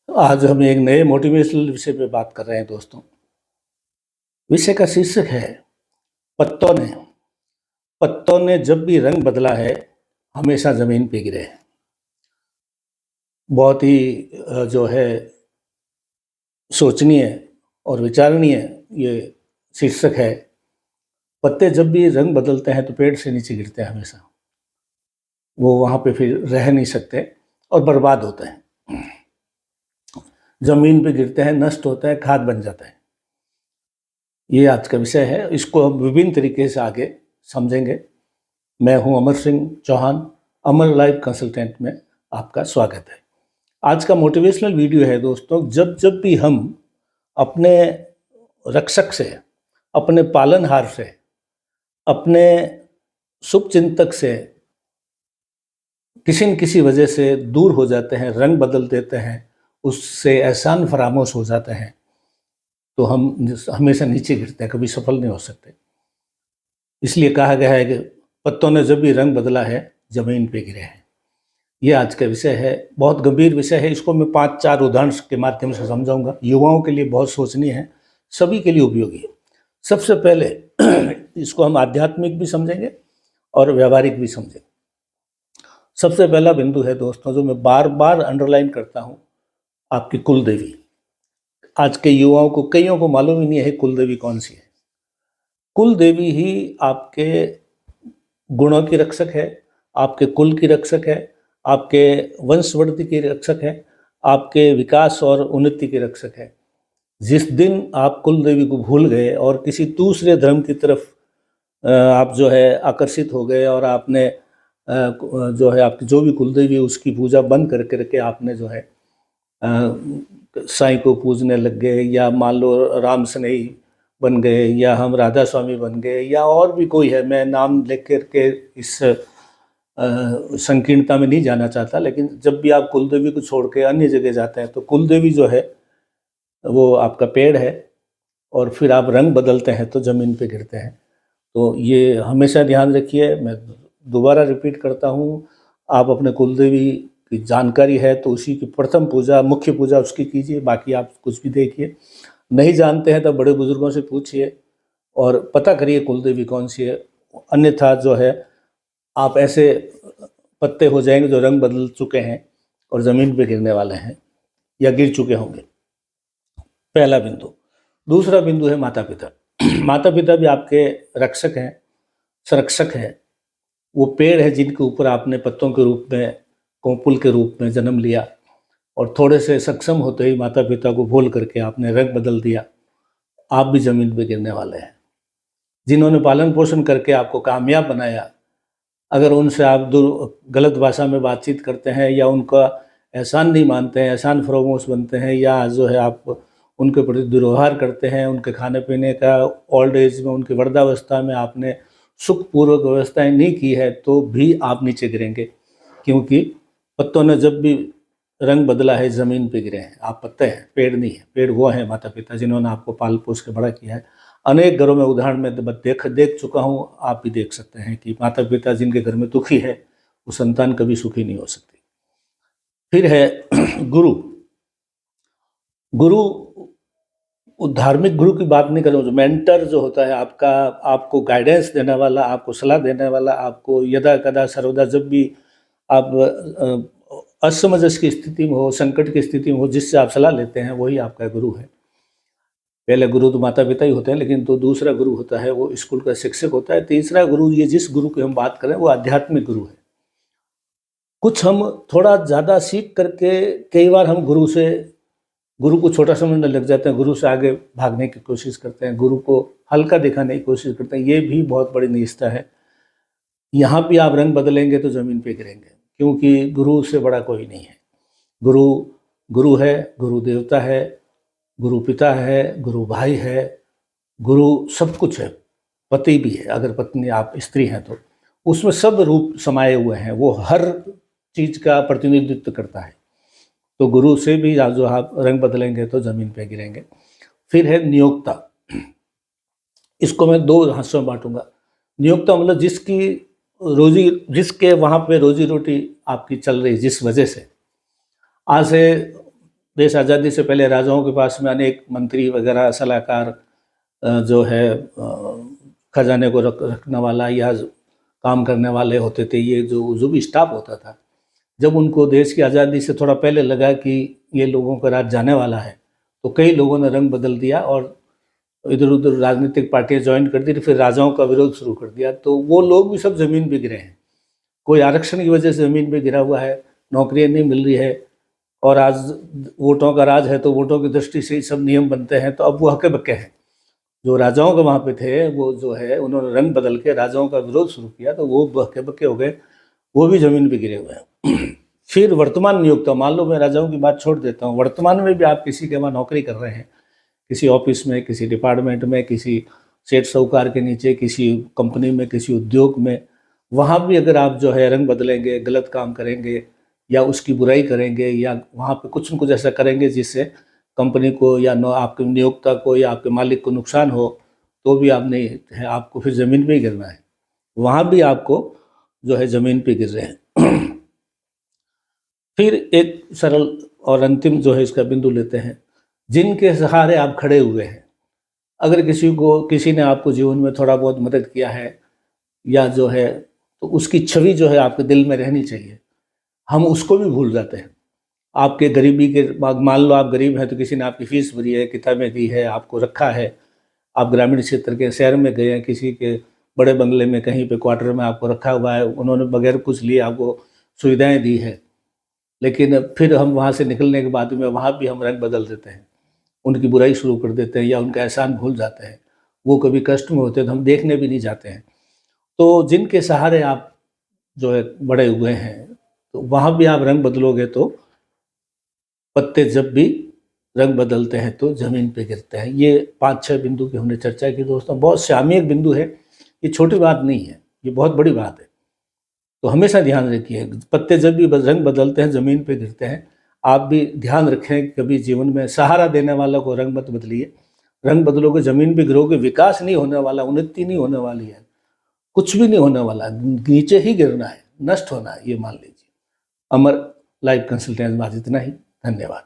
आज हम एक नए मोटिवेशनल विषय पे बात कर रहे हैं दोस्तों। विषय का शीर्षक है पत्तों ने जब भी रंग बदला है हमेशा ज़मीन पे गिरे हैं। बहुत ही जो है सोचनीय और विचारणीय ये शीर्षक है। पत्ते जब भी रंग बदलते हैं तो पेड़ से नीचे गिरते हैं हमेशा। वो वहाँ पे फिर रह नहीं सकते और बर्बाद होते हैं, ज़मीन पे गिरते हैं, नष्ट होते हैं, खाद बन जाता है। ये आज का विषय है। इसको हम विभिन्न तरीके से आगे समझेंगे। मैं हूं अमर सिंह चौहान, अमर लाइफ कंसल्टेंट में आपका स्वागत है। आज का मोटिवेशनल वीडियो है दोस्तों। जब भी हम अपने रक्षक से, अपने पालनहार से, अपने शुभचिंतक से किसी न किसी वजह से दूर हो जाते हैं, रंग बदल देते हैं, उससे एहसान फरामोश हो जाते हैं, तो हम हमेशा नीचे गिरते हैं, कभी सफल नहीं हो सकते। इसलिए कहा गया है कि पत्तों ने जब भी रंग बदला है ज़मीन पे गिरे हैं। ये आज का विषय है। बहुत गंभीर विषय है। इसको मैं 5-4 उदाहरण के माध्यम से समझाऊंगा। युवाओं के लिए बहुत सोचनीय है, सभी के लिए उपयोगी है। सबसे पहले इसको हम आध्यात्मिक भी समझेंगे और व्यावहारिक भी समझेंगे। सबसे पहला बिंदु है दोस्तों, जो मैं बार बार अंडरलाइन करता हूँ, आपकी कुल देवी। आज के युवाओं को, कईयों को मालूम ही नहीं है कुल देवी कौन सी है। कुल देवी ही आपके गुणों की रक्षक है, आपके कुल की रक्षक है, आपके वंशवृद्धि की रक्षक है, आपके विकास और उन्नति की रक्षक है। जिस दिन आप कुल देवी को भूल गए और किसी दूसरे धर्म की तरफ आप जो है आकर्षित हो गए और आपने जो है आपकी जो भी कुल देवी उसकी पूजा बंद कर करके आपने जो है साईं को पूजने लग गए, या मान लो राम स्नेही बन गए, या हम राधा स्वामी बन गए, या और भी कोई है, मैं नाम लेकर के इस संकीर्णता में नहीं जाना चाहता। लेकिन जब भी आप कुलदेवी को छोड़ के अन्य जगह जाते हैं तो कुलदेवी जो है वो आपका पेड़ है, और फिर आप रंग बदलते हैं तो ज़मीन पे गिरते हैं। तो ये हमेशा ध्यान रखिए। मैं दोबारा रिपीट करता हूँ, आप अपने कुलदेवी की जानकारी है तो उसी की प्रथम पूजा, मुख्य पूजा उसकी कीजिए। बाकी आप कुछ भी देखिए, नहीं जानते हैं तो बड़े बुजुर्गों से पूछिए और पता करिए कुलदेवी कौन सी है। अन्यथा जो है आप ऐसे पत्ते हो जाएंगे जो रंग बदल चुके हैं और ज़मीन पे गिरने वाले हैं या गिर चुके होंगे। पहला बिंदु। दूसरा बिंदु है माता पिता। माता पिता भी आपके रक्षक हैं, संरक्षक हैं। वो पेड़ है जिनके ऊपर आपने पत्तों के रूप में, कोंपुल के रूप में जन्म लिया, और थोड़े से सक्षम होते ही माता पिता को भूल करके आपने रंग बदल दिया। आप भी ज़मीन पे गिरने वाले हैं। जिन्होंने पालन पोषण करके आपको कामयाब बनाया, अगर उनसे आप गलत भाषा में बातचीत करते हैं या उनका एहसान नहीं मानते हैं, एहसान फरामोश बनते हैं, या जो है आप उनके प्रति दुर्व्यवहार करते हैं, उनके खाने पीने का ओल्ड एज में, उनकी वृद्धावस्था में आपने सुखपूर्वक व्यवस्थाएं नहीं की है, तो भी आप नीचे गिरेंगे। क्योंकि पत्तों ने जब भी रंग बदला है ज़मीन पे गिरे हैं। आप पत्ते हैं, पेड़ नहीं है। पेड़ वो हैं माता पिता जिन्होंने आपको पाल पोस के बड़ा किया है। अनेक घरों में उदाहरण में देख चुका हूँ, आप भी देख सकते हैं कि माता पिता जिनके घर में दुखी है वो संतान कभी सुखी नहीं हो सकती। फिर है गुरु। गुरु, धार्मिक गुरु की बात नहीं करूँ, जो मेंटर जो होता है आपका, आपको गाइडेंस देने वाला, आपको सलाह देने वाला, आपको यदा कदा सर्वदा जब भी आप असमंजस की स्थिति में हो, संकट की स्थिति में हो, जिससे आप सलाह लेते हैं, वही आपका गुरु है। पहले गुरु तो माता पिता ही होते हैं, लेकिन तो दूसरा गुरु होता है वो स्कूल का शिक्षक होता है। तीसरा गुरु, ये जिस गुरु की हम बात करें, वो आध्यात्मिक गुरु है। कुछ हम थोड़ा ज़्यादा सीख करके कई बार हम गुरु को छोटा समझने लग जाते हैं, गुरु से आगे भागने की कोशिश करते हैं, गुरु को हल्का दिखाने की कोशिश करते हैं। ये भी बहुत बड़ी नीचता है। यहाँ भी आप रंग बदलेंगे तो ज़मीन पे गिरेंगे, क्योंकि गुरु से बड़ा कोई नहीं है। गुरु है, गुरु देवता है, गुरु पिता है, गुरु भाई है, गुरु सब कुछ है। पति भी है, अगर पत्नी आप स्त्री हैं तो उसमें सब रूप समाये हुए हैं। वो हर चीज़ का प्रतिनिधित्व करता है। तो गुरु से भी जो आप रंग बदलेंगे तो ज़मीन पे गिरेंगे। फिर है नियोक्ता। इसको मैं 2 हिस्सों में बांटूंगा। नियोक्ता मतलब जिसके वहाँ पे रोजी रोटी आपकी चल रही, जिस वजह से आज से देश आज़ादी से पहले राजाओं के पास में अनेक मंत्री वगैरह सलाहकार जो है खजाने को रखने वाला या काम करने वाले होते थे, ये जो भी स्टाफ होता था, जब उनको देश की आज़ादी से थोड़ा पहले लगा कि ये लोगों का राज जाने वाला है, तो कई लोगों ने रंग बदल दिया और इधर उधर राजनीतिक पार्टियां ज्वाइन कर दी, फिर राजाओं का विरोध शुरू कर दिया। तो वो लोग भी सब ज़मीन पे गिरे हैं। कोई आरक्षण की वजह से ज़मीन पे गिरा हुआ है, नौकरियां नहीं मिल रही है, और आज वोटों का राज है तो वोटों की दृष्टि से ही सब नियम बनते हैं। तो अब वो हक्के बक्के हैं। जो राजाओं के वहाँ पे थे वो जो है उन्होंने रंग बदल के राजाओं का विरोध शुरू किया, तो वो हक्के बक्के हो गए, वो भी ज़मीन पे गिरे हुए हैं। फिर वर्तमान नियोक्ता, मान लो मैं राजाओं की बात छोड़ देता हूँ, वर्तमान में भी आप किसी के वहाँ नौकरी कर रहे हैं, किसी ऑफिस में, किसी डिपार्टमेंट में, किसी सेठ साहूकार के नीचे, किसी कंपनी में, किसी उद्योग में, वहाँ भी अगर आप जो है रंग बदलेंगे, गलत काम करेंगे या उसकी बुराई करेंगे या वहाँ पे कुछ न कुछ ऐसा करेंगे जिससे कंपनी को या आपके नियोक्ता को या आपके मालिक को नुकसान हो, तो भी आप नहीं है, आपको फिर ज़मीन पे ही गिरना है। वहाँ भी आपको जो है ज़मीन पे गिर रहे हैं। फिर एक सरल और अंतिम जो है इसका बिंदु लेते हैं, जिनके सहारे आप खड़े हुए हैं। अगर किसी ने आपको जीवन में थोड़ा बहुत मदद किया है या जो है, तो उसकी छवि जो है आपके दिल में रहनी चाहिए। हम उसको भी भूल जाते हैं। आपके गरीबी के मान लो आप गरीब हैं तो किसी ने आपकी फीस भरी है, किताबें दी है, आपको रखा है, आप ग्रामीण क्षेत्र के शहर में गए हैं, किसी के बड़े बंगले में कहीं पे क्वार्टर में आपको रखा हुआ है, उन्होंने बगैर कुछ लिए आपको सुविधाएं दी है, लेकिन फिर हम वहाँ से निकलने के बाद में वहाँ भी हम रंग बदल देते हैं, उनकी बुराई शुरू कर देते हैं या उनका एहसान भूल जाते हैं। वो कभी कष्ट में होते हैं तो हम देखने भी नहीं जाते हैं। तो जिनके सहारे आप जो है बड़े हुए हैं, तो वहाँ भी आप रंग बदलोगे तो पत्ते जब भी रंग बदलते हैं तो ज़मीन पे गिरते हैं। ये 5-6 बिंदु की हमने चर्चा की दोस्तों। बहुत सामयिक बिंदु है, ये छोटी बात नहीं है, ये बहुत बड़ी बात है। तो हमेशा ध्यान रखिए, पत्ते जब भी रंग बदलते हैं ज़मीन पे गिरते हैं। आप भी ध्यान रखें कि कभी जीवन में सहारा देने वाला को रंग मत बदलिए। रंग बदलोगे ज़मीन पे गिरोगे, विकास नहीं होने वाला, उन्नति नहीं होने वाली है, कुछ भी नहीं होने वाला, नीचे ही गिरना है, नष्ट होना है, ये मान लीजिए। अमर लाइफ कंसल्टेंट बात इतना ही। धन्यवाद।